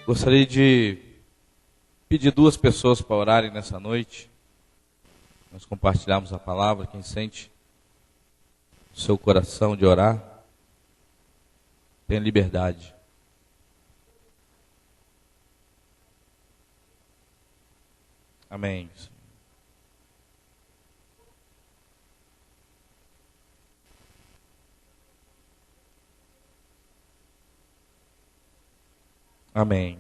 Gostaria de pedir 2 pessoas para orarem nessa noite. Nós compartilhamos a palavra. Quem sente o seu coração de orar, tenha liberdade. Amém. Amém.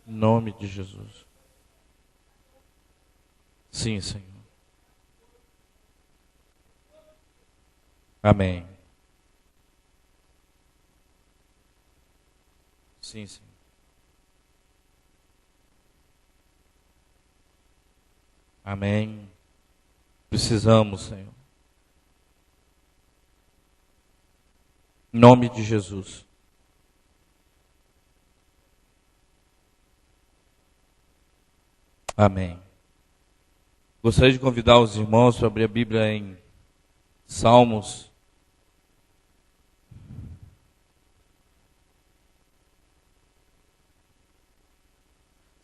Em nome de Jesus. Sim, Senhor. Amém. Sim, Senhor. Amém. Precisamos, Senhor. Em nome de Jesus. Amém. Gostaria de convidar os irmãos para abrir a Bíblia em Salmos.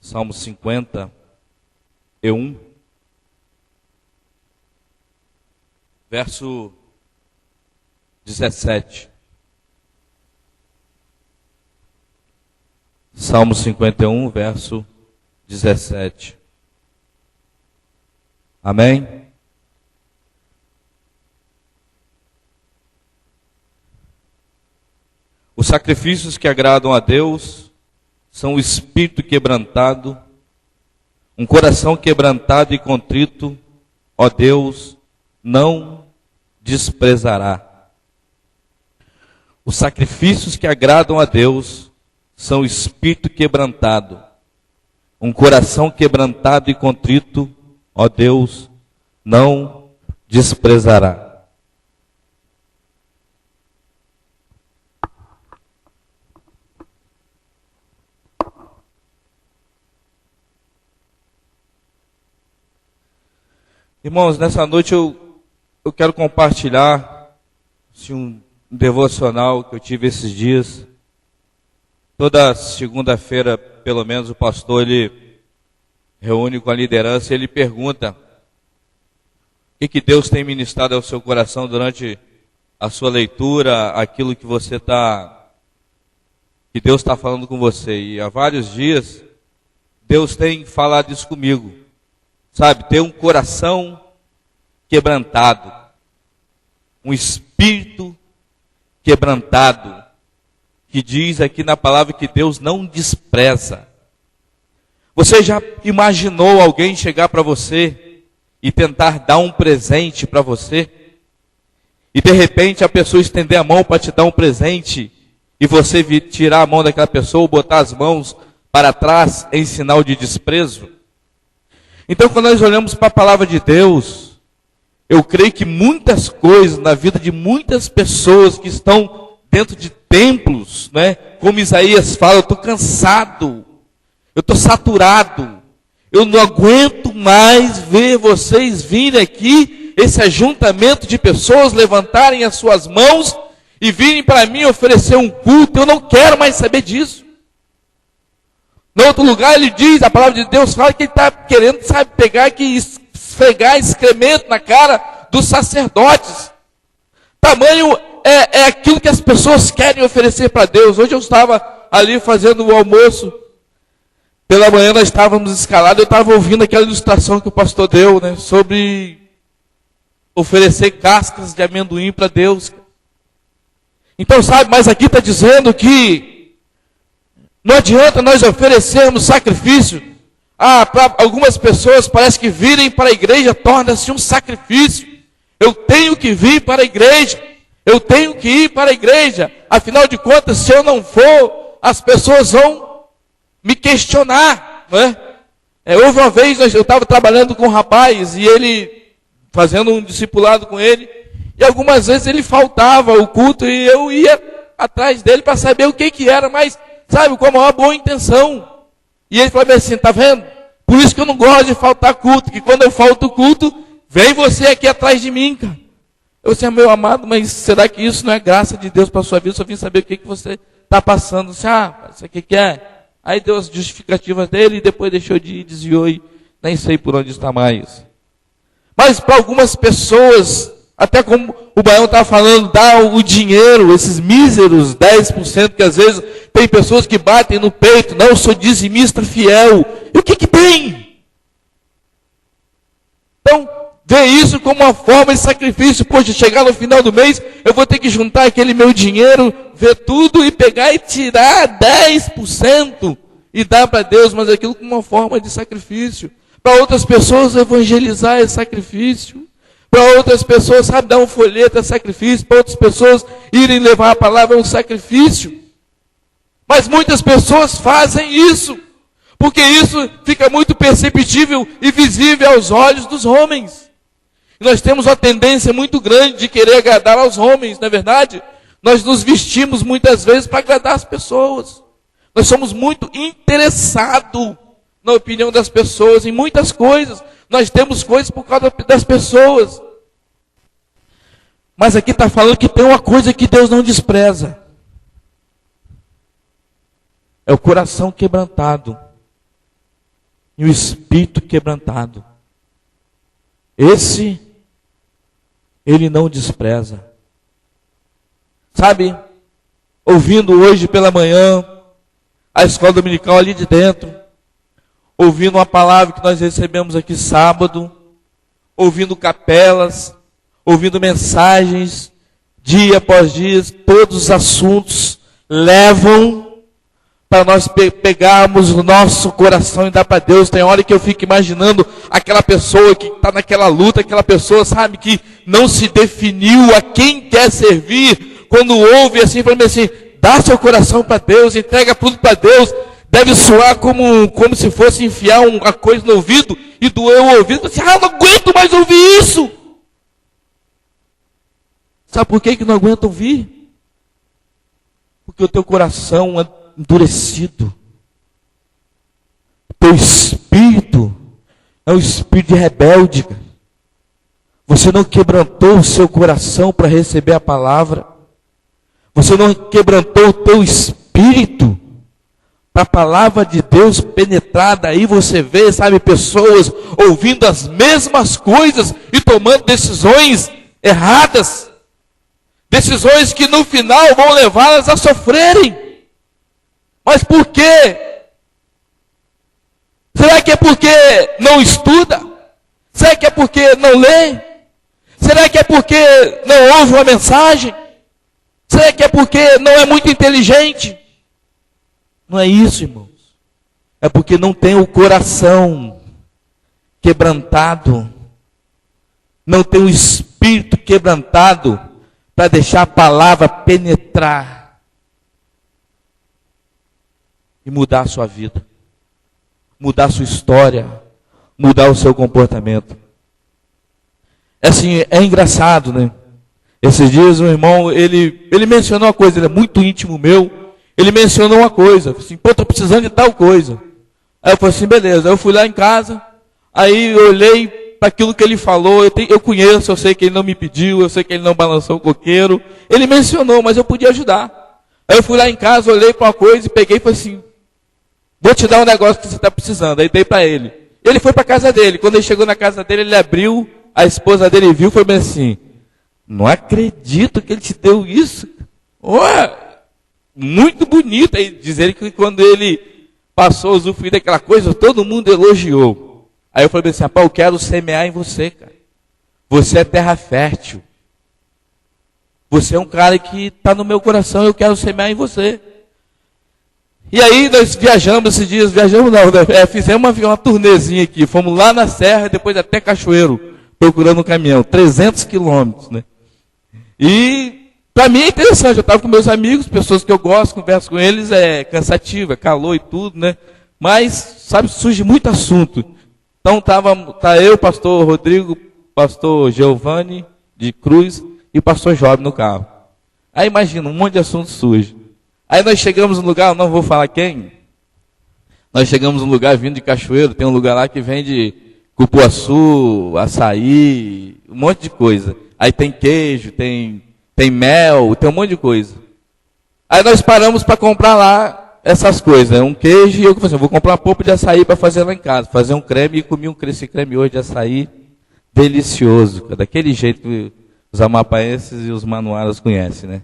Salmo 51. Verso 17. Salmo 51, verso 17. Amém? Os sacrifícios que agradam a Deus são o espírito quebrantado, um coração quebrantado e contrito, ó Deus, não desprezará. Os sacrifícios que agradam a Deus são o espírito quebrantado, um coração quebrantado e contrito, ó Deus, não desprezará. Irmãos, nessa noite eu quero compartilhar um devocional que eu tive esses dias. Toda segunda-feira, pelo menos, o pastor ele reúne com a liderança e ele pergunta o que Deus tem ministrado ao seu coração durante a sua leitura, aquilo que que Deus está falando com você. E há vários dias Deus tem falado isso comigo, sabe? Ter um coração quebrantado, um espírito quebrantado, que diz aqui na palavra que Deus não despreza. Você já imaginou alguém chegar para você e tentar dar um presente para você? E de repente a pessoa estender a mão para te dar um presente e você tirar a mão daquela pessoa ou botar as mãos para trás em sinal de desprezo? Então, quando nós olhamos para a palavra de Deus, eu creio que muitas coisas na vida de muitas pessoas que estão dentro de templos, né? Como Isaías fala, eu estou cansado. Eu estou saturado, eu não aguento mais ver vocês virem aqui, esse ajuntamento de pessoas levantarem as suas mãos e virem para mim oferecer um culto, eu não quero mais saber disso. No outro lugar ele diz, a palavra de Deus fala que ele está querendo, sabe, pegar e esfregar excremento na cara dos sacerdotes. Tamanho é aquilo que as pessoas querem oferecer para Deus. Hoje eu estava ali fazendo o almoço. Pela manhã nós estávamos escalados, eu estava ouvindo aquela ilustração que o pastor deu, né, sobre oferecer cascas de amendoim para Deus. Então, sabe, mas aqui está dizendo que não adianta nós oferecermos sacrifício. Para algumas pessoas parece que virem para a igreja torna-se um sacrifício. Eu tenho que vir para a igreja, eu tenho que ir para a igreja. Afinal de contas, se eu não for, as pessoas vão me questionar, não é? Houve uma vez, eu estava trabalhando com um rapaz, e ele, fazendo um discipulado com ele, e algumas vezes ele faltava o culto, e eu ia atrás dele para saber o que era, mas, sabe, com a maior boa intenção. E ele falou assim, tá vendo? Por isso que eu não gosto de faltar culto, que quando eu falto culto, vem você aqui atrás de mim, cara. Eu disse, meu amado, mas será que isso não é graça de Deus para a sua vida? Eu só vim saber o que você está passando assim, isso aqui que é? Aí deu as justificativas dele e depois deixou de ir, desviou e nem sei por onde está mais. Mas para algumas pessoas, até como o Baião estava falando, dá o dinheiro, esses míseros 10%, que às vezes tem pessoas que batem no peito, não, eu sou dizimista fiel. E o que tem? Então, vê isso como uma forma de sacrifício. Poxa, chegar no final do mês, eu vou ter que juntar aquele meu dinheiro, ver tudo e pegar e tirar 10% e dar para Deus, mas aquilo como uma forma de sacrifício. Para outras pessoas, evangelizar é sacrifício. Para outras pessoas, dar um folheto é sacrifício. Para outras pessoas, irem levar a palavra é um sacrifício. Mas muitas pessoas fazem isso, porque isso fica muito perceptível e visível aos olhos dos homens. E nós temos uma tendência muito grande de querer agradar aos homens, não é verdade? Nós nos vestimos muitas vezes para agradar as pessoas. Nós somos muito interessados na opinião das pessoas, em muitas coisas. Nós temos coisas por causa das pessoas. Mas aqui está falando que tem uma coisa que Deus não despreza. É o coração quebrantado. E o espírito quebrantado. Esse, Ele não despreza. Sabe, ouvindo hoje pela manhã, a escola dominical ali de dentro, ouvindo uma palavra que nós recebemos aqui sábado, ouvindo capelas, ouvindo mensagens, dia após dia, todos os assuntos levam para nós pegarmos o nosso coração e dar para Deus. Tem hora que eu fico imaginando aquela pessoa que está naquela luta, aquela pessoa, que não se definiu a quem quer servir, quando ouve assim, fala assim, dá seu coração para Deus, entrega tudo para Deus. Deve soar como se fosse enfiar uma coisa no ouvido e doer o ouvido. Assim, eu não aguento mais ouvir isso. Sabe por que não aguenta ouvir? Porque o teu coração é endurecido. O teu espírito é um espírito de rebelde. Você não quebrantou o seu coração para receber a palavra. Você não quebrantou o teu espírito para a palavra de Deus penetrar. Daí você vê, pessoas ouvindo as mesmas coisas e tomando decisões erradas. Decisões que no final vão levá-las a sofrerem. Mas por quê? Será que é porque não estuda? Será que é porque não lê? Será que é porque não ouve uma mensagem? Será que é porque não é muito inteligente? Não é isso, irmãos. É porque não tem o coração quebrantado. Não tem o espírito quebrantado para deixar a palavra penetrar e mudar a sua vida, mudar a sua história, mudar o seu comportamento. Assim, é engraçado, né? Esses dias um irmão, ele mencionou uma coisa, ele é muito íntimo meu. Ele mencionou uma coisa, assim, estou precisando de tal coisa. Aí eu falei assim, beleza. Aí eu fui lá em casa, aí eu olhei para aquilo que ele falou, eu conheço, eu sei que ele não me pediu, eu sei que ele não balançou o coqueiro. Ele mencionou, mas eu podia ajudar. Aí eu fui lá em casa, olhei para uma coisa e peguei e falei assim, vou te dar um negócio que você está precisando. Aí dei para ele. Ele foi para a casa dele. Quando ele chegou na casa dele, ele abriu, a esposa dele viu e foi bem assim, não acredito que ele te deu isso. Muito bonito. Aí dizer que quando ele passou a usufruir daquela coisa, todo mundo elogiou. Aí eu falei assim, rapaz, eu quero semear em você, cara. Você é terra fértil. Você é um cara que está no meu coração, eu quero semear em você. E aí nós viajamos esses dias, fizemos uma turnezinha aqui, fomos lá na serra, depois até Cachoeiro, procurando um caminhão, 300 quilômetros, né? E para mim é interessante, eu estava com meus amigos, pessoas que eu gosto, converso com eles, é cansativo, é calor e tudo, né? Mas, surge muito assunto. Então tá eu, pastor Rodrigo, pastor Giovanni de Cruz e pastor Job no carro. Aí imagina, um monte de assunto surge. Aí nós chegamos no lugar, não vou falar quem, nós chegamos no lugar vindo de Cachoeiro, tem um lugar lá que vende cupuaçu, açaí, um monte de coisa. Aí tem queijo, tem mel, tem um monte de coisa. Aí nós paramos para comprar lá essas coisas, um queijo, e eu falei assim, vou comprar uma polpa de açaí para fazer lá em casa, fazer um creme, e comi esse creme hoje de açaí, delicioso, daquele jeito que os amapaenses e os manuaras conhecem, né?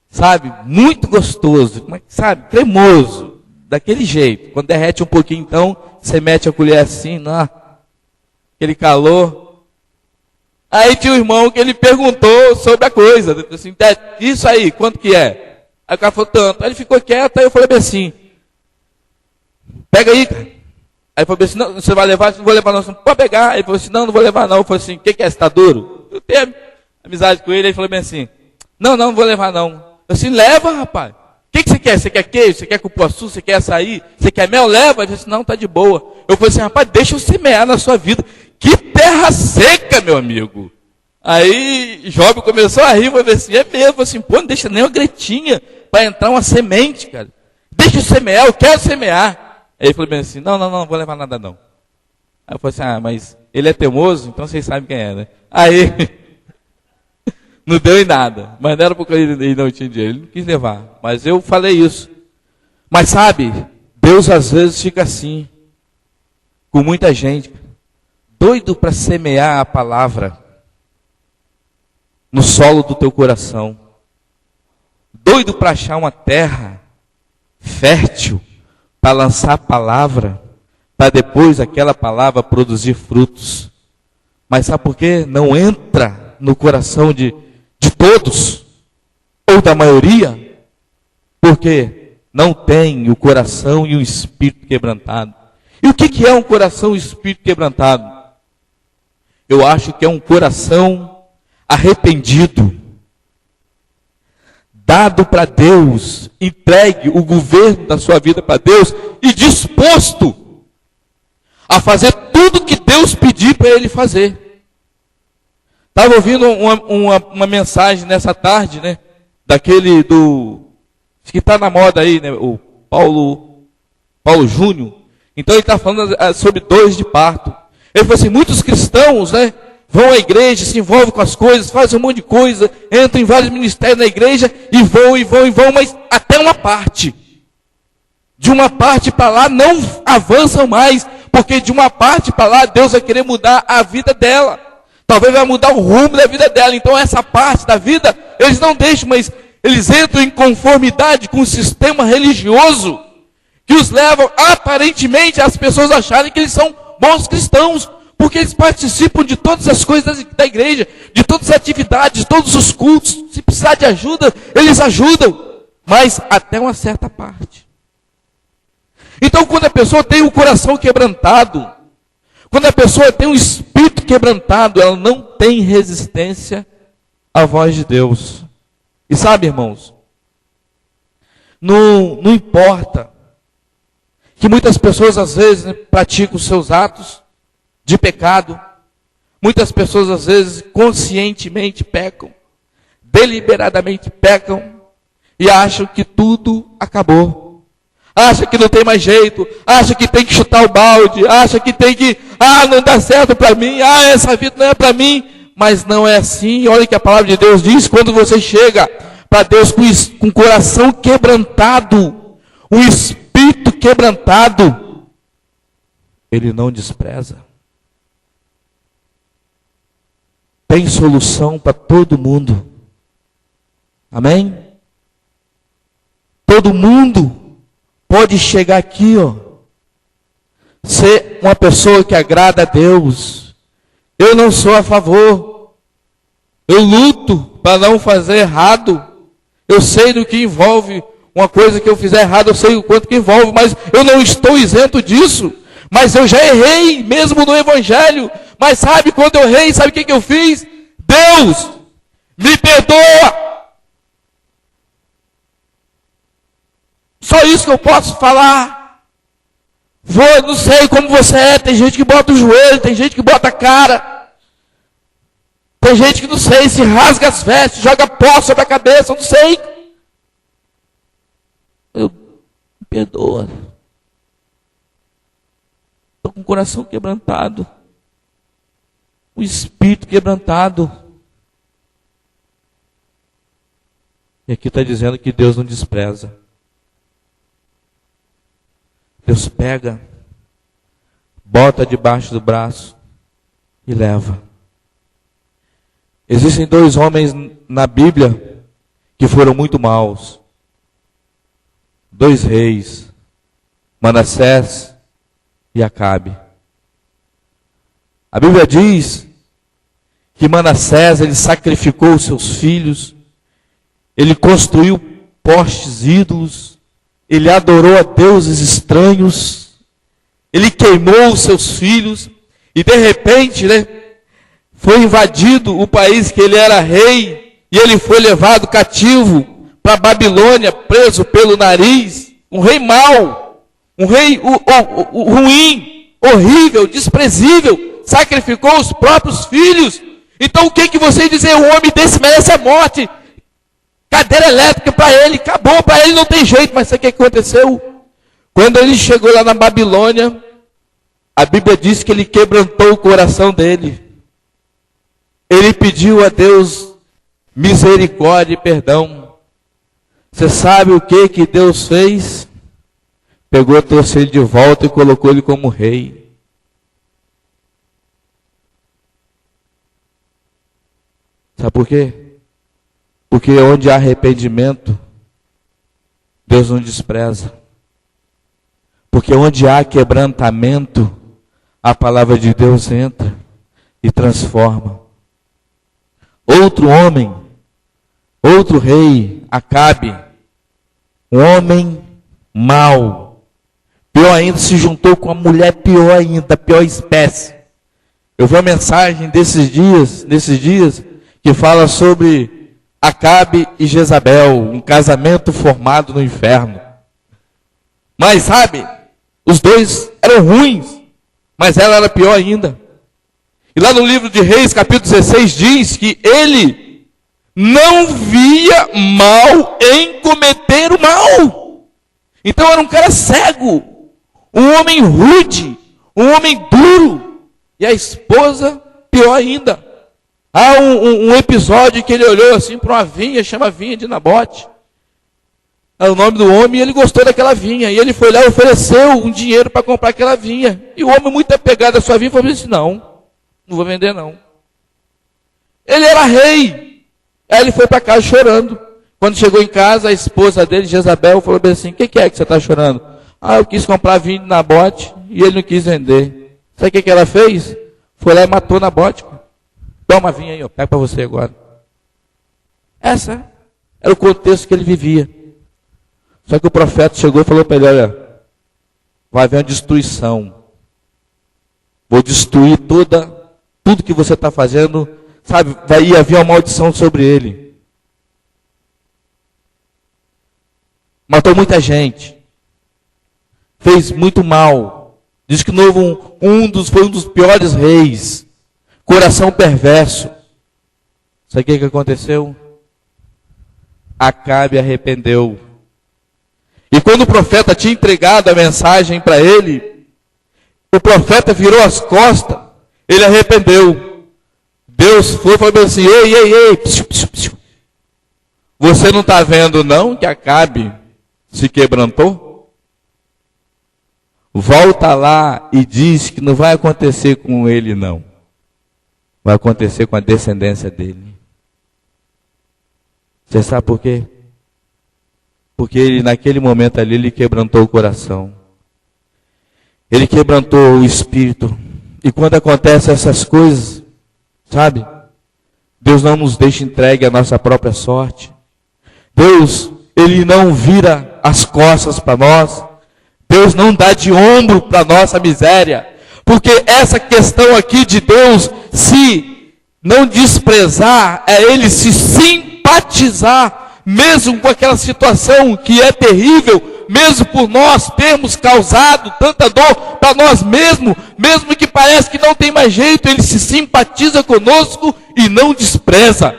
Sabe, muito gostoso, sabe, cremoso, daquele jeito. Quando derrete um pouquinho, então, você mete a colher assim, aquele calor. Aí tinha um irmão que ele perguntou sobre a coisa, assim, isso aí, quanto que é? Aí o cara falou tanto. Aí ele ficou quieto, aí eu falei assim, pega aí, cara. Aí ele falou assim, não, você vai levar? Não vou levar não, você não pode pegar. Aí ele falou assim, não vou levar não. Eu falei assim, o que é, você tá duro? Eu tenho amizade com ele, aí ele falou bem assim, não vou levar não. Eu assim, leva, rapaz. O que você quer? Você quer queijo? Você quer cupuaçu? Você quer açaí? Você quer mel? Leva. Ele falou assim, não, tá de boa. Eu falei assim, rapaz, deixa eu semear na sua vida. Que terra seca, meu amigo. Aí, Job começou a rir, falou assim, é mesmo. Eu falei assim, pô, não deixa nem uma gretinha para entrar uma semente, cara. Deixa eu semear, eu quero semear. Aí ele falou bem assim, não vou levar nada não. Aí eu falei assim, mas ele é teimoso, então vocês sabem quem é, né? Aí, não deu em nada. Mas não era porque ele não tinha dinheiro, ele não quis levar. Mas eu falei isso. Mas sabe, Deus às vezes fica assim, com muita gente, doido para semear a palavra no solo do teu coração. Doido para achar uma terra fértil, para lançar a palavra, para depois aquela palavra produzir frutos. Mas sabe por quê? Não entra no coração de todos, ou da maioria, porque não tem o coração e o espírito quebrantado. E o que é um coração e espírito quebrantado? Eu acho que é um coração arrependido, dado para Deus, entregue o governo da sua vida para Deus e disposto a fazer tudo que Deus pedir para ele fazer. Estava ouvindo uma mensagem nessa tarde, né? Daquele que está na moda aí, né? O Paulo Júnior. Então ele está falando sobre dores de parto. Ele falou assim, muitos cristãos, né? Vão à igreja, se envolvem com as coisas, fazem um monte de coisa, entram em vários ministérios na igreja e vão, mas até uma parte. De uma parte para lá não avançam mais, porque de uma parte para lá Deus vai querer mudar a vida dela. Talvez vai mudar o rumo da vida dela. Então essa parte da vida, eles não deixam, mas eles entram em conformidade com o sistema religioso, que os levam aparentemente as pessoas acharem que eles são bons cristãos, porque eles participam de todas as coisas da igreja, de todas as atividades, de todos os cultos. Se precisar de ajuda, eles ajudam, mas até uma certa parte. Então quando a pessoa tem o coração quebrantado, quando a pessoa tem um espírito quebrantado, ela não tem resistência à voz de Deus. E sabe, irmãos, não importa que muitas pessoas às vezes, né, praticam os seus atos de pecado. Muitas pessoas às vezes conscientemente pecam, deliberadamente pecam e acham que tudo acabou. Acha que não tem mais jeito, acha que tem que chutar o balde, acha que tem que, não dá certo para mim, essa vida não é para mim. Mas não é assim. Olha que a palavra de Deus diz, quando você chega para Deus com o coração quebrantado, o espírito quebrantado, Ele não despreza. Tem solução para todo mundo. Amém? Todo mundo pode chegar aqui, ser uma pessoa que agrada a Deus. Eu não sou a favor. Eu luto para não fazer errado. Eu sei do que envolve uma coisa que eu fizer errado, eu sei o quanto que envolve, mas eu não estou isento disso. Mas eu já errei, mesmo no Evangelho. Mas sabe quando eu errei, sabe o que eu fiz? Deus, me perdoa. Só isso que eu posso falar. Não sei como você é. Tem gente que bota o joelho, tem gente que bota a cara. Tem gente que não sei, se rasga as vestes, joga pó sobre a cabeça, eu não sei. Me perdoa. Estou com o coração quebrantado. O espírito quebrantado. E aqui está dizendo que Deus não despreza. Deus pega, bota debaixo do braço e leva. Existem 2 homens na Bíblia que foram muito maus. 2 reis, Manassés e Acabe. A Bíblia diz que Manassés, ele sacrificou os seus filhos, ele construiu postes ídolos, ele adorou a deuses estranhos, ele queimou os seus filhos, e de repente, foi invadido o país que ele era rei, e ele foi levado cativo para a Babilônia, preso pelo nariz, um rei mau, um rei ruim, horrível, desprezível, sacrificou os próprios filhos. Então o que você dizer? Um homem desse merece a morte. Cadeira elétrica para ele, acabou, para ele não tem jeito. Mas sabe o que aconteceu? Quando ele chegou lá na Babilônia, a Bíblia diz que ele quebrantou o coração dele. Ele pediu a Deus misericórdia e perdão. Você sabe o que Deus fez? Pegou, trouxe ele de volta e colocou ele como rei. Sabe por quê? Porque onde há arrependimento, Deus não despreza. Porque onde há quebrantamento, a palavra de Deus entra e transforma. Outro homem, outro rei, Acabe, um homem mau, pior ainda, se juntou com a mulher pior ainda, a pior espécie. Eu vi uma mensagem nesses dias, que fala sobre Acabe e Jezabel, um casamento formado no inferno. Mas sabe, os dois eram ruins, mas ela era pior ainda. E lá no livro de Reis, capítulo 16, diz que ele não via mal em cometer o mal. Então era um cara cego, um homem rude, um homem duro. E a esposa, pior ainda. Há um episódio que ele olhou assim para uma vinha, chama vinha de Nabote. É o nome do homem, e ele gostou daquela vinha. E ele foi lá e ofereceu um dinheiro para comprar aquela vinha. E o homem, muito apegado à sua vinha, falou assim: não vou vender não. Ele era rei. Aí ele foi para casa chorando. Quando chegou em casa, a esposa dele, Jezabel, falou bem assim: o que é que você está chorando? Eu quis comprar vinho de Nabote e ele não quis vender. Sabe o que ela fez? Foi lá e matou Nabote. Toma vinho aí, pega para você agora. Essa era o contexto que ele vivia. Só que o profeta chegou e falou para ele: olha, vai haver uma destruição. Vou destruir tudo que você está fazendo, sabe? Vai haver uma maldição sobre ele. Matou muita gente. Fez muito mal. Diz que foi um dos piores reis. Coração perverso. Sabe o que aconteceu? Acabe arrependeu. E quando o profeta tinha entregado a mensagem para ele, o profeta virou as costas, ele arrependeu. Deus foi e falou assim: ei, psiu, psiu, psiu. Você não está vendo não que Acabe se quebrantou? Volta lá e diz que não vai acontecer com ele não. Vai acontecer com a descendência dele. Você sabe por quê? Porque ele, naquele momento ali, ele quebrantou o coração. Ele quebrantou o espírito. E quando acontecem essas coisas, sabe? Deus não nos deixa entregue à nossa própria sorte. Deus, Ele não vira as costas para nós. Deus não dá de ombro para a nossa miséria. Porque essa questão aqui de Deus, se não desprezar, é Ele se simpatizar, mesmo com aquela situação que é terrível, mesmo por nós termos causado tanta dor para nós mesmos, mesmo que parece que não tem mais jeito, Ele se simpatiza conosco e não despreza.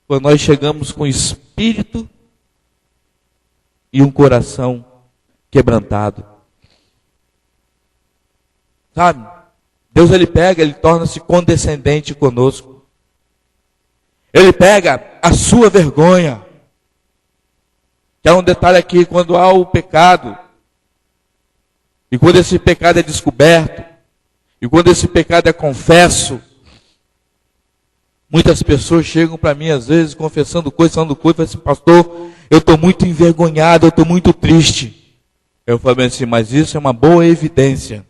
Quando nós chegamos com espírito e um coração quebrantado. Sabe? Deus, Ele pega, Ele torna-se condescendente conosco. Ele pega a sua vergonha, Que há um detalhe aqui, quando há o pecado, e quando esse pecado é descoberto, e quando esse pecado é confesso, muitas pessoas chegam para mim, às vezes, confessando coisas, falando coisas, e falam assim, pastor, eu estou muito envergonhado, eu estou muito triste. Eu falei assim, mas isso é uma boa evidência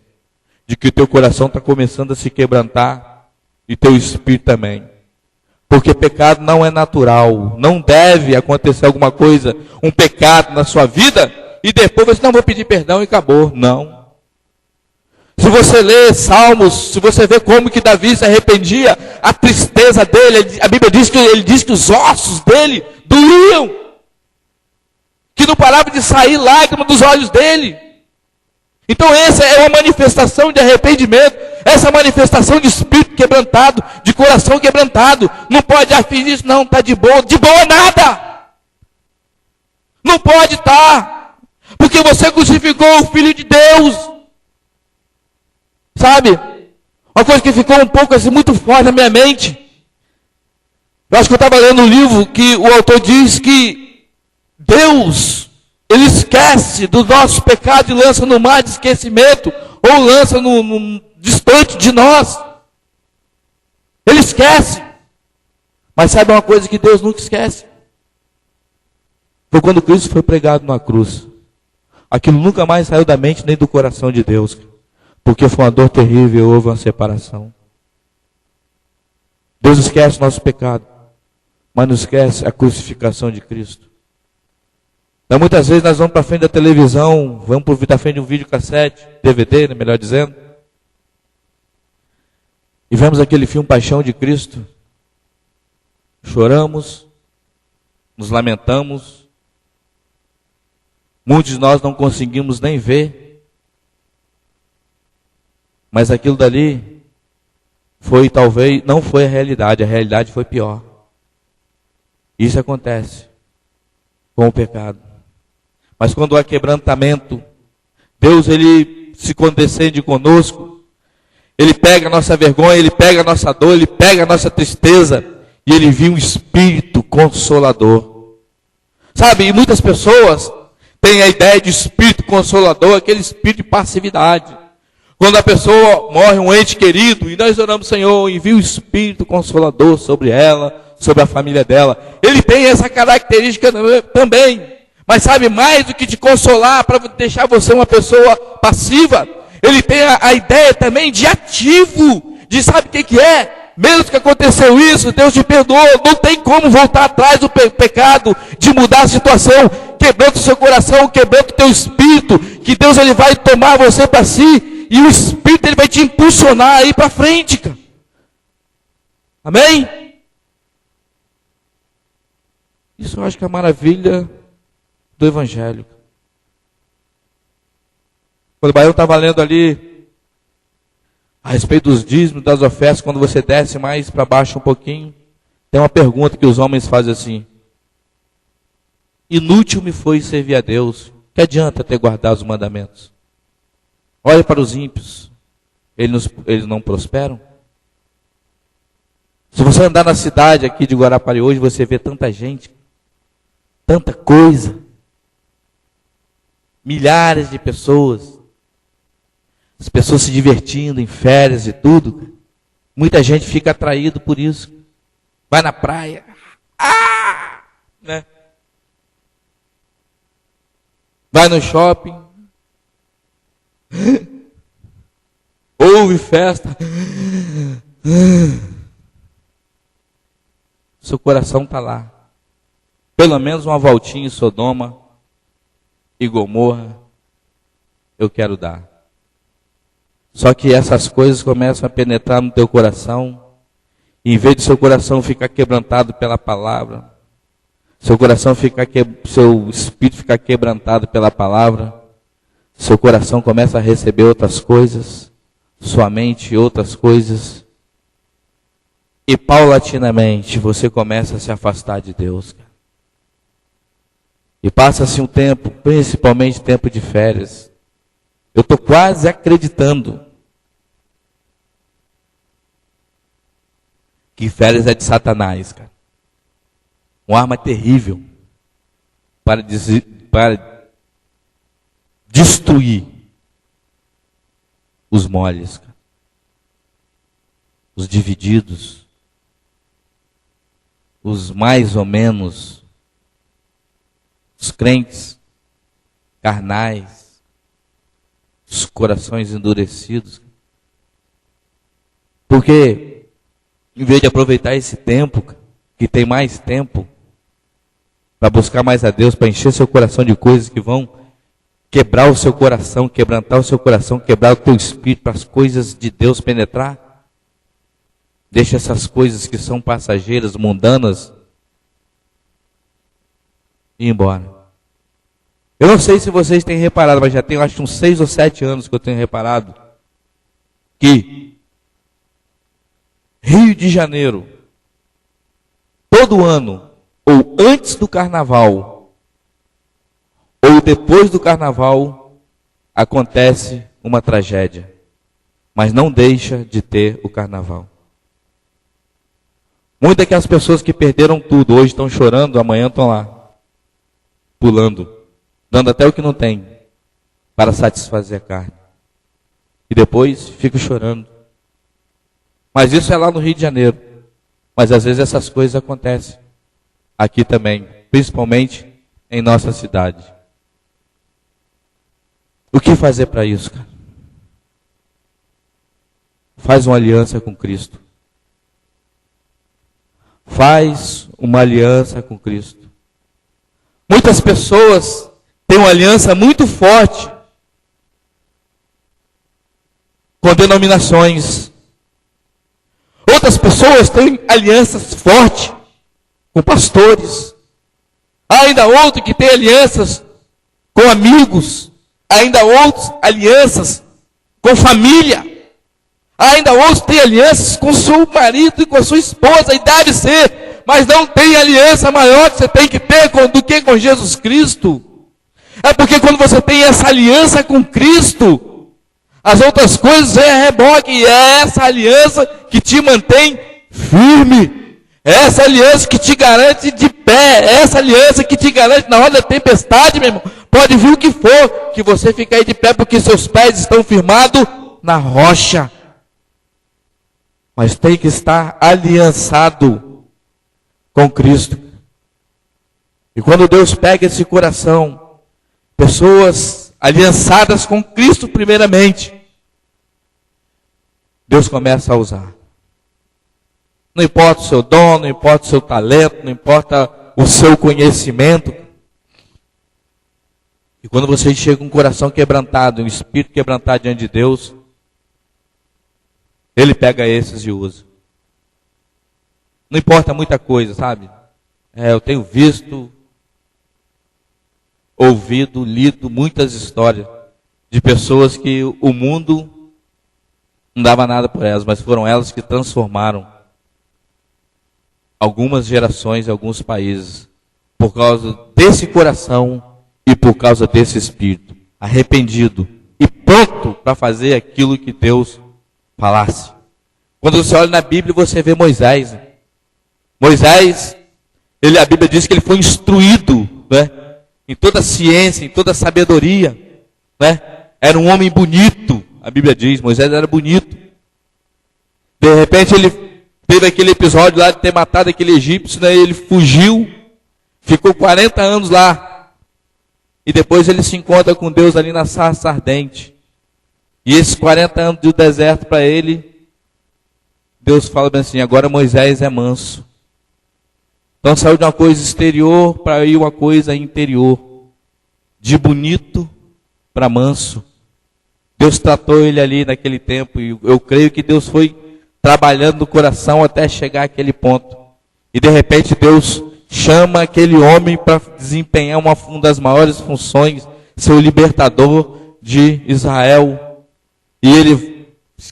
de que o teu coração está começando a se quebrantar, e teu espírito também. Porque pecado não é natural, não deve acontecer alguma coisa, um pecado na sua vida, e depois você não vou pedir perdão e acabou. Não. Se você lê Salmos, se você vê como que Davi se arrependia, a tristeza dele, a Bíblia diz que ele diz que os ossos dele doíam, que não parava de sair lágrima dos olhos dele. Então essa é uma manifestação de arrependimento, essa manifestação de espírito quebrantado, de coração quebrantado. Não pode afirmar isso, não, está de boa nada. Não pode estar, porque você crucificou o Filho de Deus. Sabe, uma coisa que ficou um pouco assim, muito forte na minha mente. Eu acho que eu estava lendo um livro que o autor diz que Deus, Ele esquece do nosso pecado e lança no mar de esquecimento, ou lança no distante de nós. Ele esquece. Mas sabe uma coisa que Deus nunca esquece? Foi quando Cristo foi pregado na cruz. Aquilo nunca mais saiu da mente nem do coração de Deus. Porque foi uma dor terrível, houve uma separação. Deus esquece o nosso pecado, mas não esquece a crucificação de Cristo. Então, muitas vezes nós vamos para frente da televisão, vamos para frente de um videocassete, DVD, né, melhor dizendo, e vemos aquele filme Paixão de Cristo, choramos, nos lamentamos, muitos de nós não conseguimos nem ver, mas aquilo dali foi talvez, não foi a realidade foi pior. Isso acontece com o pecado. Mas quando há quebrantamento, Deus ele se condescende conosco, Ele pega a nossa vergonha, Ele pega a nossa dor, Ele pega a nossa tristeza, e Ele envia um Espírito Consolador. Sabe, e muitas pessoas têm a ideia de Espírito Consolador, aquele espírito de passividade. Quando a pessoa morre, um ente querido, e nós oramos, Senhor, envia o Espírito Consolador sobre ela, sobre a família dela. Ele tem essa característica também. Mas sabe, mais do que te consolar, para deixar você uma pessoa passiva, ele tem a ideia também de ativo, de sabe o que é? Mesmo que aconteceu isso, Deus te perdoou, não tem como voltar atrás do pecado, de mudar a situação, quebrando o seu coração, quebrando o teu espírito, que Deus ele vai tomar você para si, e o Espírito ele vai te impulsionar aí para frente, cara. Amém? Isso eu acho que é a maravilha do Evangelho. Quando o Baião estava lendo ali a respeito dos dízimos, das ofertas, quando você desce mais para baixo um pouquinho, tem uma pergunta que os homens fazem assim: inútil me foi servir a Deus, que adianta ter guardado os mandamentos? Olha para os ímpios, eles não prosperam? Se você andar na cidade aqui de Guarapari hoje, você vê tanta gente, tanta coisa, milhares de pessoas, as pessoas se divertindo em férias e tudo. Muita gente fica atraído por isso. Vai na praia, né? Vai no shopping, ouve festa, seu coração está lá. Pelo menos uma voltinha em Sodoma e Gomorra eu quero dar. Só que essas coisas começam a penetrar no teu coração, e em vez de seu coração ficar quebrantado pela palavra, seu espírito ficar quebrantado pela palavra, seu coração começa a receber outras coisas, sua mente outras coisas, e paulatinamente você começa a se afastar de Deus. E passa-se um tempo, principalmente tempo de férias. Eu estou quase acreditando que férias é de Satanás, cara. Uma arma terrível. para destruir os moles, os divididos, os mais ou menos, os crentes carnais, os corações endurecidos. Porque, em vez de aproveitar esse tempo, que tem mais tempo, para buscar mais a Deus, para encher seu coração de coisas que vão quebrar o seu coração, quebrantar o seu coração, quebrar o teu espírito, para as coisas de Deus penetrar, deixa essas coisas que são passageiras, mundanas, ir embora. Eu não sei se vocês têm reparado, mas já tem, acho, uns 6 ou 7 anos que eu tenho reparado, que Rio de Janeiro, todo ano, ou antes do carnaval, ou depois do carnaval, acontece uma tragédia. Mas não deixa de ter o carnaval. Muitas daquelas pessoas que perderam tudo, hoje estão chorando, amanhã estão lá, pulando, dando até o que não tem, para satisfazer a carne. E depois fica chorando. Mas isso é lá no Rio de Janeiro. Mas às vezes essas coisas acontecem aqui também, principalmente em nossa cidade. O que fazer para isso, cara? Faz uma aliança com Cristo. Faz uma aliança com Cristo. Muitas pessoas têm uma aliança muito forte com denominações. Outras pessoas têm alianças fortes com pastores. Há ainda outro que tem alianças com amigos. Há ainda outros alianças com família. Há ainda outros que têm alianças com seu marido e com a sua esposa. E deve ser. Mas não tem aliança maior que você tem que ter do que com Jesus Cristo. É porque quando você tem essa aliança com Cristo, as outras coisas é reboque. E é essa aliança que te mantém firme. É essa aliança que te garante de pé. É essa aliança que te garante na hora da tempestade, meu irmão. Pode vir o que for, que você fique aí de pé, porque seus pés estão firmados na rocha. Mas tem que estar aliançado com Cristo. E quando Deus pega esse coração, pessoas aliançadas com Cristo primeiramente, Deus começa a usar. Não importa o seu dom, não importa o seu talento, não importa o seu conhecimento. E quando você chega com um coração quebrantado, um espírito quebrantado diante de Deus, Ele pega esses e usa. Não importa muita coisa, sabe? Eu tenho visto, ouvido, lido muitas histórias de pessoas que o mundo não dava nada por elas, mas foram elas que transformaram algumas gerações, alguns países, por causa desse coração e por causa desse espírito, arrependido e pronto para fazer aquilo que Deus falasse. Quando você olha na Bíblia, você vê Moisés. Moisés, a Bíblia diz que ele foi instruído, né, em toda a ciência, em toda a sabedoria, né? Era um homem bonito, a Bíblia diz, Moisés era bonito. De repente ele teve aquele episódio lá de ter matado aquele egípcio, né? Ele fugiu, ficou 40 anos lá. E depois ele se encontra com Deus ali na sarça ardente. E esses 40 anos do deserto para ele, Deus fala bem assim, agora Moisés é manso. Então saiu de uma coisa exterior para ir uma coisa interior. De bonito para manso. Deus tratou ele ali naquele tempo. E eu creio que Deus foi trabalhando no coração até chegar àquele ponto. E de repente Deus chama aquele homem para desempenhar uma das maiores funções, ser o libertador de Israel. E ele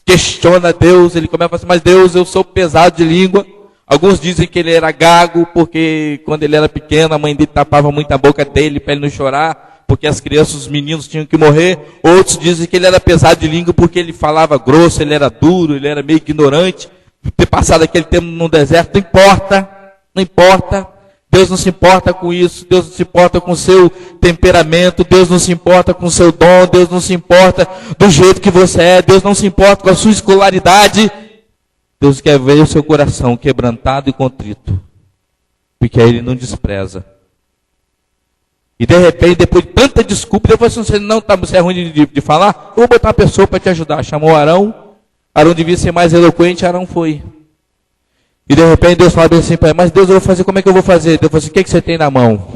questiona Deus, ele começa a falar assim, mas Deus, eu sou pesado de língua. Alguns dizem que ele era gago, porque quando ele era pequeno, a mãe dele tapava muito a boca dele para ele não chorar, porque as crianças, os meninos tinham que morrer. Outros dizem que ele era pesado de língua porque ele falava grosso, ele era duro, ele era meio ignorante. Ter passado aquele tempo no deserto, não importa, não importa. Deus não se importa com isso, Deus não se importa com o seu temperamento, Deus não se importa com o seu dom, Deus não se importa do jeito que você é, Deus não se importa com a sua escolaridade. Deus quer ver o seu coração quebrantado e contrito, porque aí Ele não despreza. E de repente, depois de tanta desculpa, depois você não tá, você é ruim de falar, eu vou botar uma pessoa para te ajudar. Chamou Arão, Arão devia ser mais eloquente, Arão foi. E de repente Deus fala bem assim para ele, mas Deus, eu vou fazer, como é que eu vou fazer? Deus falou assim, o que você tem na mão?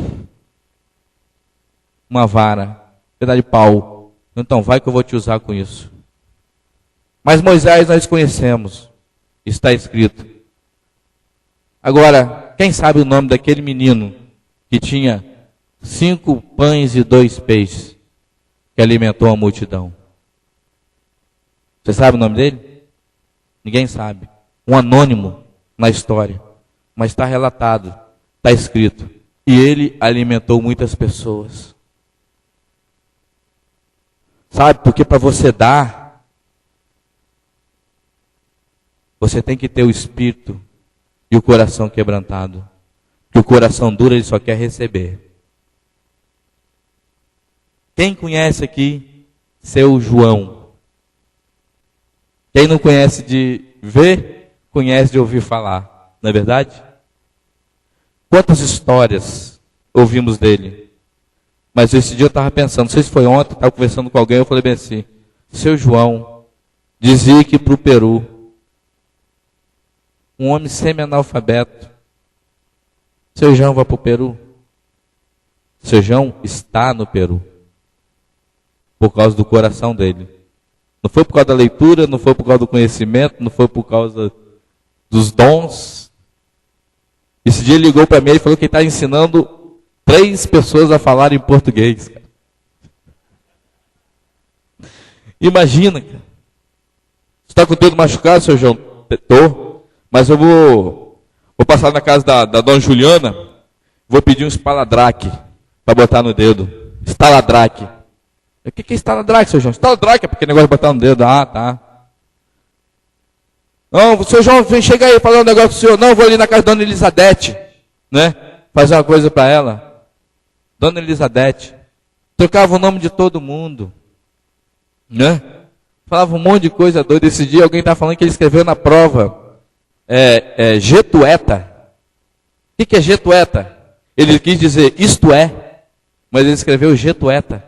Uma vara, um pedaço de pau. Então vai que eu vou te usar com isso. Mas Moisés nós conhecemos, está escrito. Agora, quem sabe o nome daquele menino que tinha 5 pães e 2 peixes, que alimentou a multidão? Você sabe o nome dele? Ninguém sabe. Um anônimo na história. Mas está relatado, está escrito. E ele alimentou muitas pessoas. Sabe, porque para você dar, você tem que ter o espírito e o coração quebrantado. Porque o coração duro, ele só quer receber. Quem conhece aqui seu João? Quem não conhece de ver, conhece de ouvir falar. Não é verdade? Quantas histórias ouvimos dele? Mas esse dia eu estava pensando, não sei se foi ontem, estava conversando com alguém, eu falei bem assim, seu João dizia que para o Peru, um homem semi-analfabeto, seu João vai para o Peru? Seu João está no Peru. Por causa do coração dele. Não foi por causa da leitura, não foi por causa do conhecimento, não foi por causa dos dons. Esse dia ele ligou para mim e falou que ele está ensinando 3 pessoas a falar em português. Cara. Imagina, cara. Você está com o dedo machucado, seu João? Estou. Mas eu vou passar na casa da dona Juliana, vou pedir um espaladraque para botar no dedo. Estaladraque. O que é estaladraque, seu João? Estaladraque é porque negócio de botar no dedo. Ah, tá. Não, seu João, vem, chega aí, falar um negócio com o senhor. Não, eu vou ali na casa da dona Elizabeth, né? Fazer uma coisa para ela. Dona Elizabeth. Trocava o nome de todo mundo. Né? Falava um monte de coisa doida. Esse dia alguém está falando que ele escreveu na prova. Getueta. O que é Getueta? Ele quis dizer isto é, mas ele escreveu Getueta.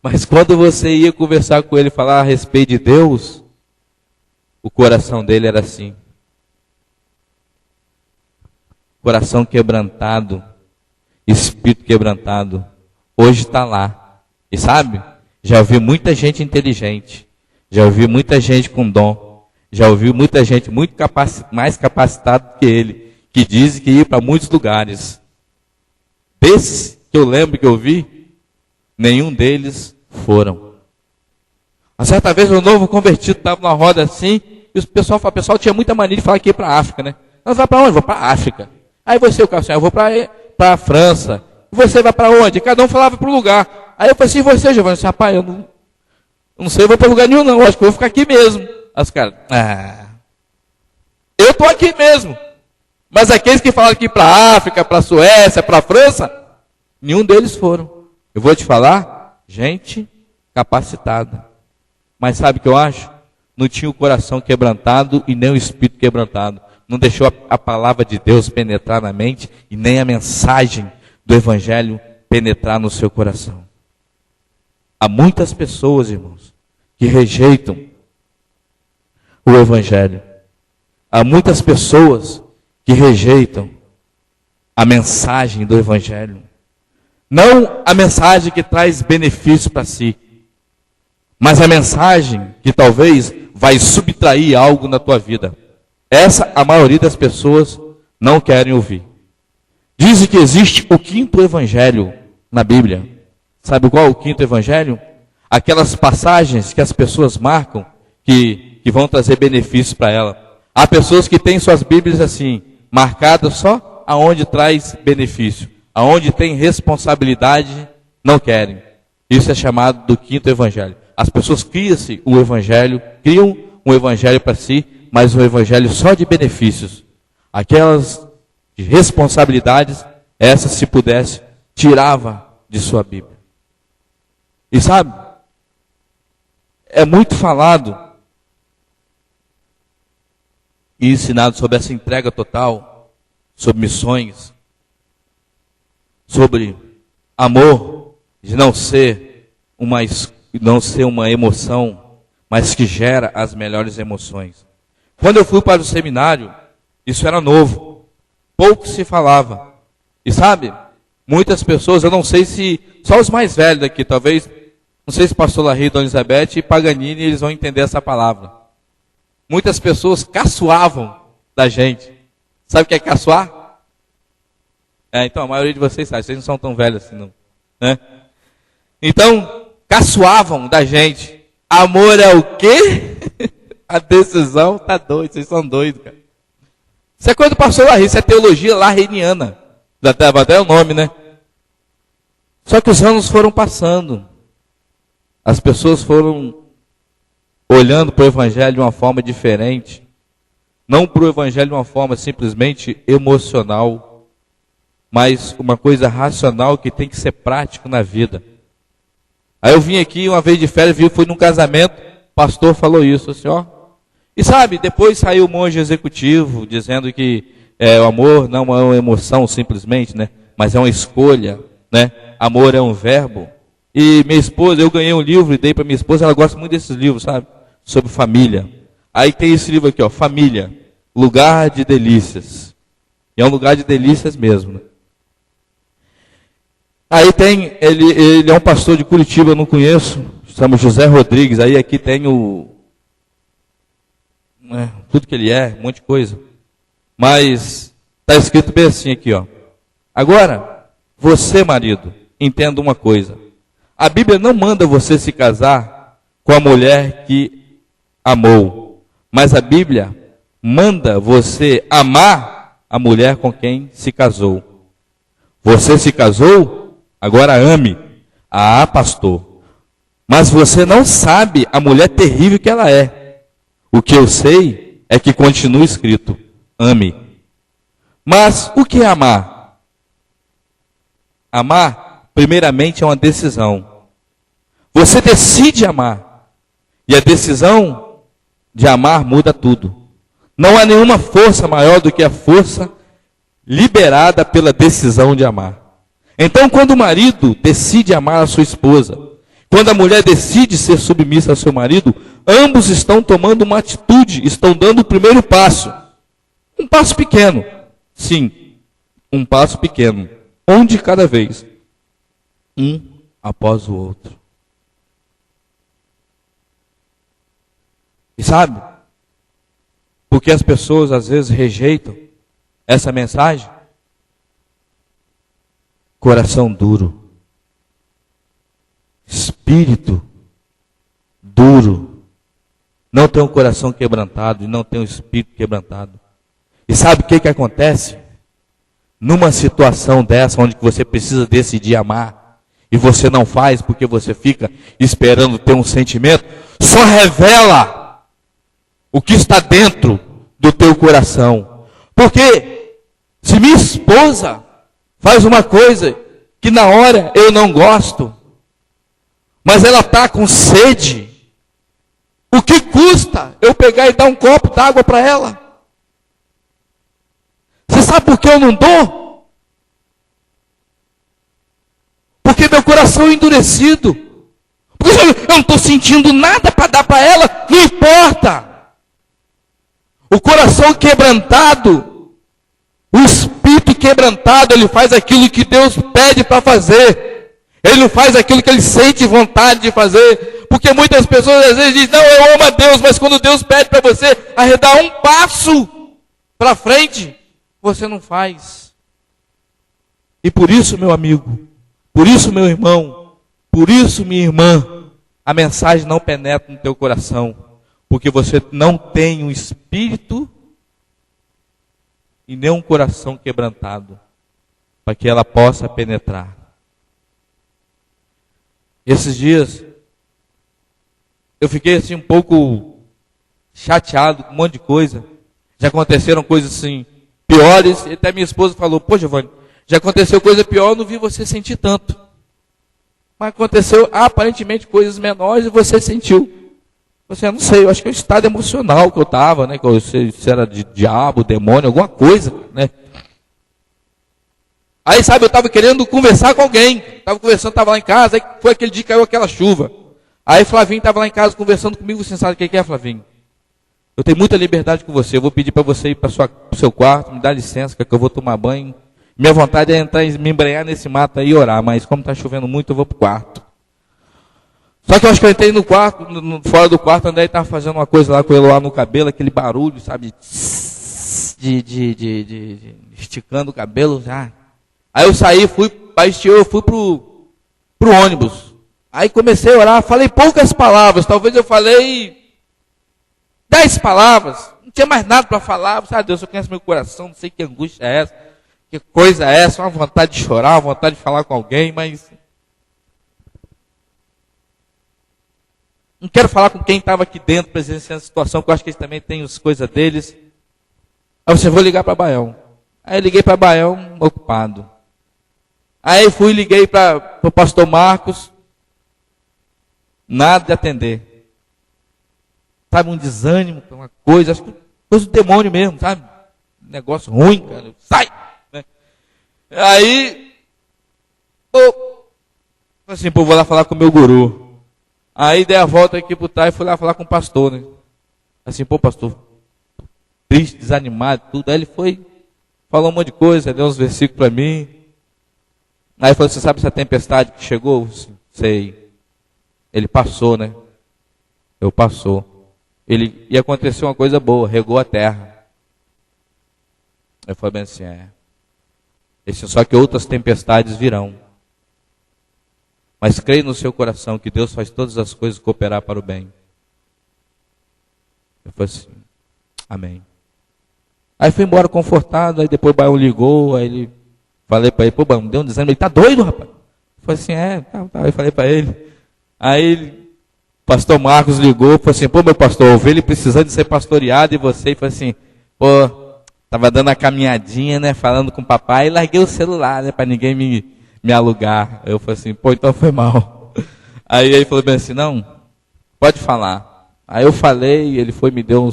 Mas quando você ia conversar com ele, falar a respeito de Deus, o coração dele era assim. Coração quebrantado, espírito quebrantado. Hoje está lá. E sabe, já ouvi muita gente inteligente, já ouvi muita gente com dom, já ouvi muita gente muito mais capacitada que ele, que diz que ia para muitos lugares. Desses que eu lembro que eu vi, nenhum deles foram. Uma certa vez um novo convertido estava numa roda assim, e o pessoal tinha muita mania de falar que ia para a África, né? Nós vai para onde? Vou para a África. Aí você, o cara, eu vou para a França. E você vai para onde? Cada um falava para o lugar. Aí eu falei assim, e você, Giovanni? Disse, rapaz, eu não sei, eu vou para lugar nenhum não, acho que eu vou ficar aqui mesmo. Aí os caras, eu estou aqui mesmo. Mas aqueles que falaram que ir para a África, para a Suécia, para a França, nenhum deles foram. Eu vou te falar, gente capacitada. Mas sabe o que eu acho? Não tinha o coração quebrantado e nem o espírito quebrantado. Não deixou a palavra de Deus penetrar na mente e nem a mensagem do Evangelho penetrar no seu coração. Há muitas pessoas, irmãos, que rejeitam o Evangelho. Há muitas pessoas que rejeitam a mensagem do Evangelho. Não a mensagem que traz benefício para si, mas a mensagem que talvez vai subtrair algo na tua vida. Essa a maioria das pessoas não querem ouvir. Dizem que existe o 5º evangelho na Bíblia. Sabe qual é o 5º evangelho? Aquelas passagens que as pessoas marcam que vão trazer benefícios para ela. Há pessoas que têm suas Bíblias assim, marcadas só aonde traz benefício. Aonde tem responsabilidade, não querem. Isso é chamado do 5º evangelho. As pessoas criam um evangelho para si, mas um evangelho só de benefícios. Aquelas que responsabilidades, essa, se pudesse, tirava de sua Bíblia. E sabe, é muito falado e ensinado sobre essa entrega total, sobre missões, sobre amor, de não ser uma emoção, mas que gera as melhores emoções. Quando eu fui para o seminário, isso era novo, pouco se falava. E sabe, muitas pessoas, eu não sei se, só os mais velhos daqui, talvez, não sei se pastor Larry, Dona Elizabeth e Paganini, eles vão entender essa palavra. Muitas pessoas caçoavam da gente. Sabe o que é caçoar? Então, a maioria de vocês sabe, vocês não são tão velhos assim, não. Né? Então, caçoavam da gente. Amor é o quê? A decisão tá doido, vocês são doidos, cara. Isso é coisa do pastor Larry, isso é teologia larreniana. Até o nome, né? Só que os anos foram passando. As pessoas foram olhando para o Evangelho de uma forma diferente. Não para o Evangelho de uma forma simplesmente emocional, mas uma coisa racional que tem que ser prático na vida. Aí eu vim aqui uma vez de férias, fui num casamento, o pastor falou isso, assim, ó. E sabe, depois saiu o monge executivo dizendo que o amor não é uma emoção simplesmente, né? Mas é uma escolha, né? Amor é um verbo. E minha esposa, eu ganhei um livro e dei para minha esposa, ela gosta muito desses livros, sabe? Sobre família. Aí tem esse livro aqui, ó, Família, Lugar de Delícias. E é um lugar de delícias mesmo, né? Aí tem, ele é um pastor de Curitiba, eu não conheço, chama José Rodrigues, aí aqui tem tudo que ele é, um monte de coisa. Mas está escrito bem assim aqui, ó. Agora, você, marido, entenda uma coisa. A Bíblia não manda você se casar com a mulher que amou, mas a Bíblia manda você amar a mulher com quem se casou. Você se casou? Agora ame. Ah, pastor. Mas você não sabe a mulher terrível que ela é. O que eu sei é que continua escrito: ame. Mas o que é amar? Amar, primeiramente, é uma decisão. Você decide amar. E a decisão de amar muda tudo. Não há nenhuma força maior do que a força liberada pela decisão de amar. Então, quando o marido decide amar a sua esposa, quando a mulher decide ser submissa ao seu marido, ambos estão tomando uma atitude, estão dando o primeiro passo. Um passo pequeno, sim, um passo pequeno, um de cada vez, um após o outro. E sabe, porque as pessoas às vezes rejeitam essa mensagem? Coração duro, espírito duro, não tem um coração quebrantado e não tem um espírito quebrantado. E sabe o que acontece? Numa situação dessa, onde você precisa decidir amar, e você não faz porque você fica esperando ter um sentimento, só revela o que está dentro do teu coração. Porque se minha esposa faz uma coisa que na hora eu não gosto, mas ela está com sede, o que custa eu pegar e dar um copo d'água para ela? Você sabe por que eu não dou? Porque meu coração é endurecido. Porque eu não estou sentindo nada para dar para ela, não importa. O coração quebrantado, o espírito quebrantado, ele faz aquilo que Deus pede para fazer. Ele não faz aquilo que ele sente vontade de fazer. Porque muitas pessoas às vezes dizem: não, eu amo a Deus, mas quando Deus pede para você arredar um passo para frente, você não faz. E por isso, meu amigo, por isso, meu irmão, por isso, minha irmã, a mensagem não penetra no teu coração. Porque você não tem um espírito e nem um coração quebrantado para que ela possa penetrar. Esses dias eu fiquei assim um pouco chateado com um monte de coisa. Já aconteceram coisas assim piores. E até minha esposa falou, pô, Giovanni, já aconteceu coisa pior, eu não vi você sentir tanto. Mas aconteceu aparentemente coisas menores e você sentiu. Você, eu não sei, eu acho que é o estado emocional que eu estava, né? Que eu sei se era de diabo, demônio, alguma coisa, né? Aí, sabe, eu estava querendo conversar com alguém. Estava conversando, estava lá em casa, aí foi aquele dia que caiu aquela chuva. Aí Flavinho estava lá em casa conversando comigo, você sabe o que é, Flavinho? Eu tenho muita liberdade com você, eu vou pedir para você ir para o seu quarto, me dá licença, que eu vou tomar banho. Minha vontade é entrar e me embrenhar nesse mato aí e orar, mas como está chovendo muito, eu vou para o quarto. Só que eu acho que eu entrei no quarto, fora do quarto, André estava fazendo uma coisa lá com ele lá no cabelo, aquele barulho, sabe, de esticando o cabelo já. Aí eu saí, fui pro ônibus. Aí comecei a orar, falei poucas palavras, talvez eu falei 10 palavras, não tinha mais nada para falar, sabe, Deus, eu conheço meu coração, não sei que angústia é essa, que coisa é essa, uma vontade de chorar, uma vontade de falar com alguém, mas não quero falar com quem estava aqui dentro presenciando a situação, porque eu acho que eles também têm as coisas deles. Aí você, vou ligar para Baião. Aí eu liguei para Baião, ocupado. Aí liguei para o pastor Marcos, nada de atender. Sabe, um desânimo, uma coisa, acho que coisa do demônio mesmo, sabe? Negócio ruim, cara, sai! Né? Aí, assim, pô, vou lá falar com o meu guru. Aí dei a volta aqui pro Thay e fui lá falar com o pastor, né? Assim, pô, pastor, triste, desanimado, tudo. Aí ele falou um monte de coisa, deu uns versículos para mim. Aí falou, você sabe essa tempestade que chegou? Sei. Ele passou, né? Passou. E aconteceu uma coisa boa, regou a terra. Eu falei bem assim, só que outras tempestades virão. Mas creia no seu coração que Deus faz todas as coisas cooperar para o bem. Eu falei assim, amém. Aí fui embora confortado, aí depois o Baião ligou, aí ele, falei para ele, pô, Baião, deu um desânimo, ele tá doido, rapaz. Eu falei assim, tá. Eu falei para ele. Aí o pastor Marcos ligou, falou assim, pô, meu pastor, eu vi ele precisando de ser pastoreado e você, e falei assim, pô, tava dando a caminhadinha, né, falando com o papai, e larguei o celular, né, para ninguém me alugar. Eu falei assim, pô, então foi mal. Aí ele falou bem assim, não, pode falar. Aí eu falei, ele me deu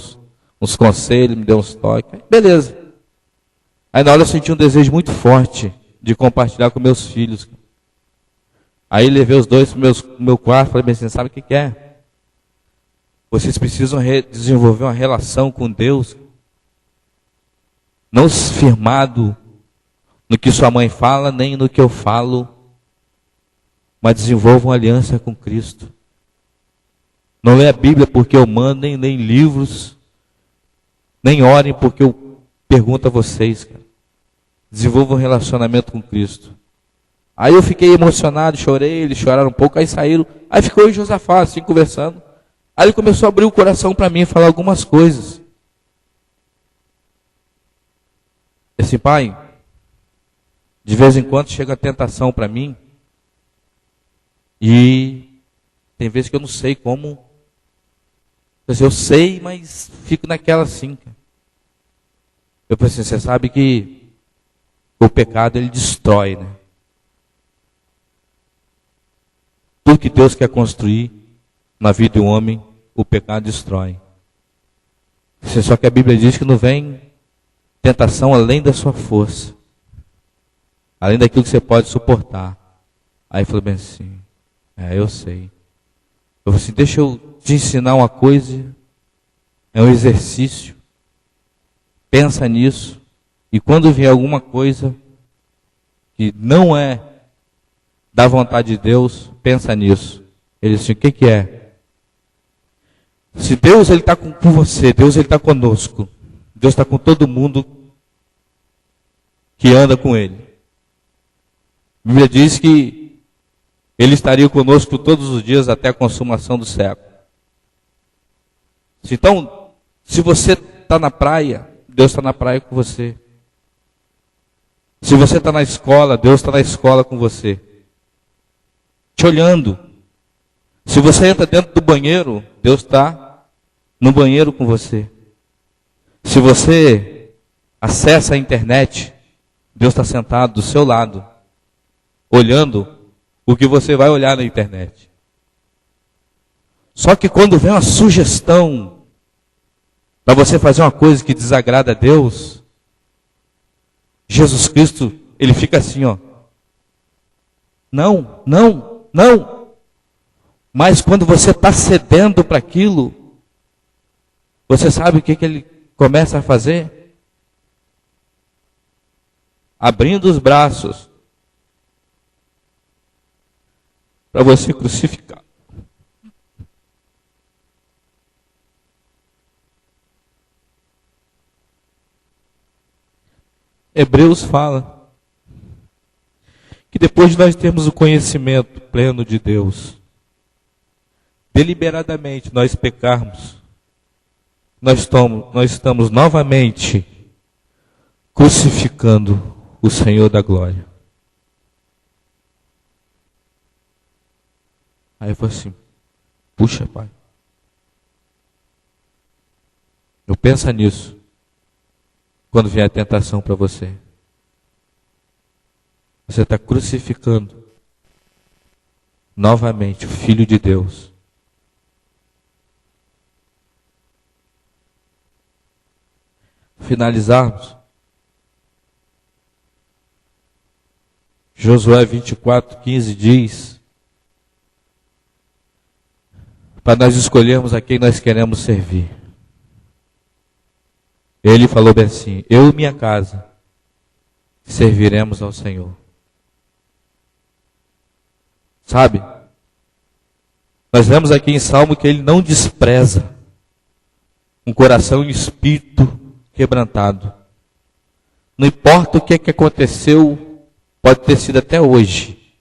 uns conselhos, me deu uns toques. Beleza. Aí na hora eu senti um desejo muito forte de compartilhar com meus filhos. Aí levei os dois para o meu quarto, falei bem assim, sabe o que é? Vocês precisam desenvolver uma relação com Deus, não firmado no que sua mãe fala, nem no que eu falo, mas desenvolvam uma aliança com Cristo. Não lê a Bíblia porque eu mando, nem leem livros, nem orem porque eu pergunto a vocês, cara. Desenvolvam um relacionamento com Cristo. Aí eu fiquei emocionado, chorei, eles choraram um pouco, aí saíram, aí ficou eu e Josafá assim conversando. Aí ele começou a abrir o coração para mim e falar algumas coisas. Assim, pai, de vez em quando chega a tentação para mim, e tem vezes que eu não sei como. Eu sei, mas fico naquela assim. Eu pensei, você sabe que o pecado ele destrói, né? Tudo que Deus quer construir na vida de um homem, o pecado destrói. Só que a Bíblia diz que não vem tentação além da sua força, além daquilo que você pode suportar. Aí falou bem assim, eu sei. Eu falei assim, deixa eu te ensinar uma coisa, é um exercício. Pensa nisso, e quando vier alguma coisa que não é da vontade de Deus, pensa nisso. Ele disse, o que é? Se Deus está com você, Deus está conosco, Deus está com todo mundo que anda com Ele. A Bíblia diz que Ele estaria conosco todos os dias até a consumação do século. Então, se você está na praia, Deus está na praia com você. Se você está na escola, Deus está na escola com você. Te olhando. Se você entra dentro do banheiro, Deus está no banheiro com você. Se você acessa a internet, Deus está sentado do seu lado, olhando o que você vai olhar na internet. Só que quando vem uma sugestão para você fazer uma coisa que desagrada a Deus, Jesus Cristo, ele fica assim, ó. Não, não, não. Mas quando você está cedendo para aquilo, você sabe o que ele começa a fazer? Abrindo os braços para você crucificar. Hebreus fala que depois de nós termos o conhecimento pleno de Deus, deliberadamente nós pecarmos, nós estamos novamente crucificando o Senhor da glória. Aí eu falei assim, puxa, pai, eu penso nisso quando vier a tentação para você. Você está crucificando novamente o Filho de Deus. Finalizarmos. Josué 24:15 diz, para nós escolhermos a quem nós queremos servir. Ele falou bem assim, eu e minha casa serviremos ao Senhor. Sabe? Nós vemos aqui em Salmo que ele não despreza um coração e espírito quebrantado. Não importa o que aconteceu, pode ter sido até hoje.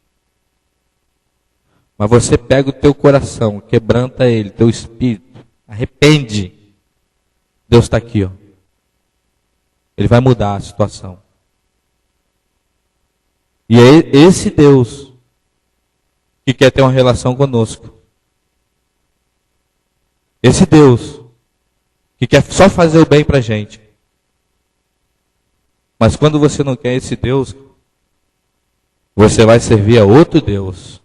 Mas você pega o teu coração, quebranta ele, teu espírito, arrepende. Deus está aqui, ó. Ele vai mudar a situação. E é esse Deus que quer ter uma relação conosco. Esse Deus que quer só fazer o bem para a gente. Mas quando você não quer esse Deus, você vai servir a outro Deus.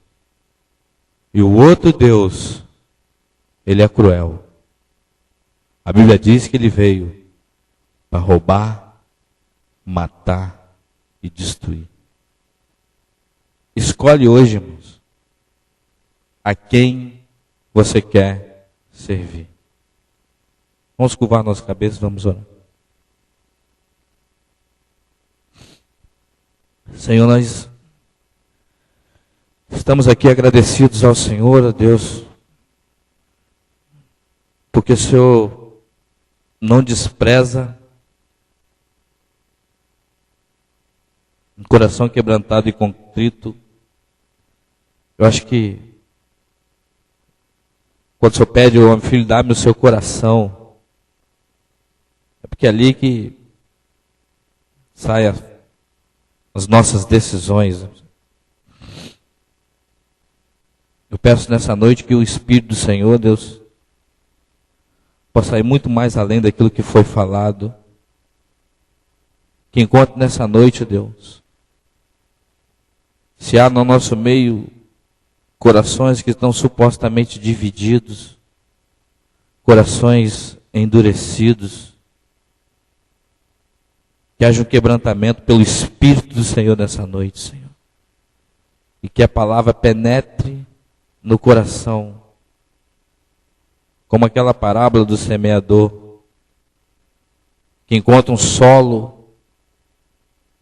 E o outro Deus, ele é cruel. A Bíblia diz que ele veio para roubar, matar e destruir. Escolhe hoje, irmãos, a quem você quer servir. Vamos curvar nossa cabeça, vamos orar. Senhor, nós estamos aqui agradecidos ao Senhor, a Deus, porque o Senhor não despreza um coração quebrantado e contrito. Eu acho que quando o Senhor pede ao homem, filho, dá-me o seu coração, é porque é ali que saem as nossas decisões. Eu peço nessa noite que o Espírito do Senhor, Deus, possa ir muito mais além daquilo que foi falado. Que encontre nessa noite, Deus, se há no nosso meio corações que estão supostamente divididos, corações endurecidos, que haja um quebrantamento pelo Espírito do Senhor nessa noite, Senhor. E que a palavra penetre no coração, como aquela parábola do semeador, que encontra um solo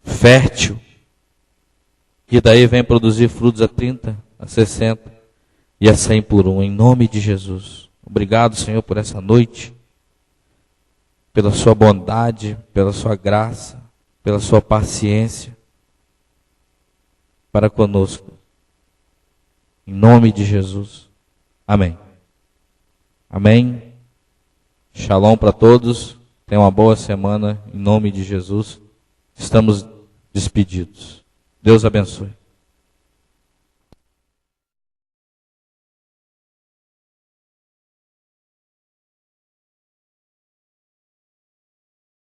fértil, que daí vem produzir frutos a 30, a 60 e a 100 por um, em nome de Jesus. Obrigado, Senhor, por essa noite, pela sua bondade, pela sua graça, pela sua paciência para conosco. Em nome de Jesus. Amém. Amém. Shalom para todos. Tenham uma boa semana. Em nome de Jesus. Estamos despedidos. Deus abençoe.